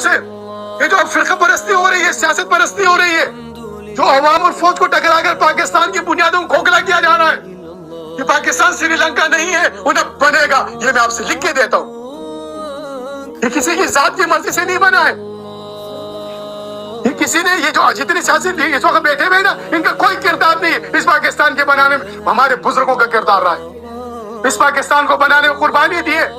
سے یہ جو فرقہ پرستی ہو رہی ہے، سیاست پرستی ہو رہی ہے، جو عوام اور فوج کو ٹکرا کر پاکستان کی بنیادوں کو کھوکھلا کیا جا رہا ہے، یہ پاکستان سری لنکا نہیں ہے، انہیں بنے گا، یہ میں آپ سے لکھ کے دیتا ہوں۔ یہ کسی کی ذات کی مرضی سے نہیں بنا ہے، یہ کسی نے، یہ جو جتنے سیاسی اس وقت بیٹھے ہوئے نا، ان کا کوئی کردار نہیں ہے اس پاکستان کے بنانے میں، ہمارے بزرگوں کا کردار رہا ہے، اس پاکستان کو بنانے میں قربانی دی ہے،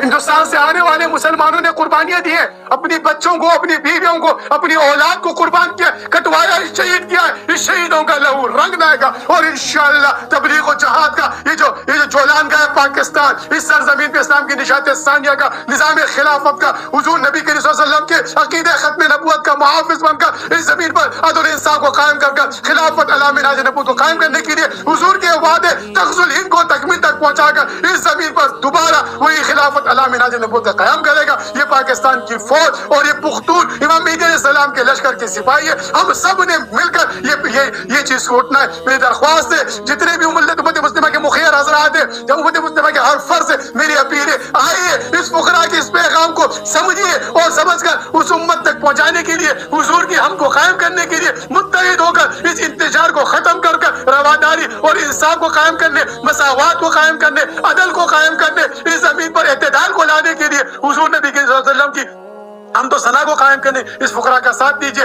ہندوستان سے آنے والے مسلمانوں نے قربانیاں دی ہیں، اپنی بچوں کو، اپنی بیویوں کو، اپنی اولاد کو قربان کیا، کٹوایا، شہید کیا ہے، اس شہیدوں کا لہو رنگ لائے گا، اور انشاءاللہ تبلیغ و جہاد کا یہ جو جولان کا ہے پاکستان، اس سرزمین پہ اسلام کی نشات ثانیہ کا، نظام خلافت کا، حضور نبی کریم صلی اللہ علیہ وسلم کے عقیدہ ختم نبوت کا محافظ بن کر اس زمین پر عدل و انصاف کو قائم کر کر خلافت علام راج نبوت کو قائم کرنے کے لیے حضور کے وعدے تخذ الہند کو تکمیل تک پہنچا کر اس زمین پر دوبارہ وہی خلافت علام راج نبوت کا قیام کرے گا۔ یہ پاکستان کی فوج اور یہ پختون امام مہدی علیہ السلام کے لشکر کے سپاہی ہے، ہم سب نے مل کر یہ چیز کو اٹھنا ہے۔ میری درخواست ہے جتنے بھی امت مسلمہ کے مخیر حضرات ہیں، امت مسلمہ کے ہر فرد سے میری اپیل ہے، آئیے اس فقراء کے اس پیغام کو سمجھیے اور سمجھ کر اس امت تک پہنچانے کے لیے، حضور کی ہم کو قائم کرنے کے لیے متحد ہو کر اس انتشار کو ختم کر کر رواداری اور انصاف کو قائم کرنے، مساوات کو قائم کرنے، عدل کو قائم کرنے، اس زمین پر اعتدال کو لانے کے لیے حضور نبی صلی اللہ علیہ وسلم کی حمد و ثنا کو قائم کرنے اس فقراء کا ساتھ دیجیے۔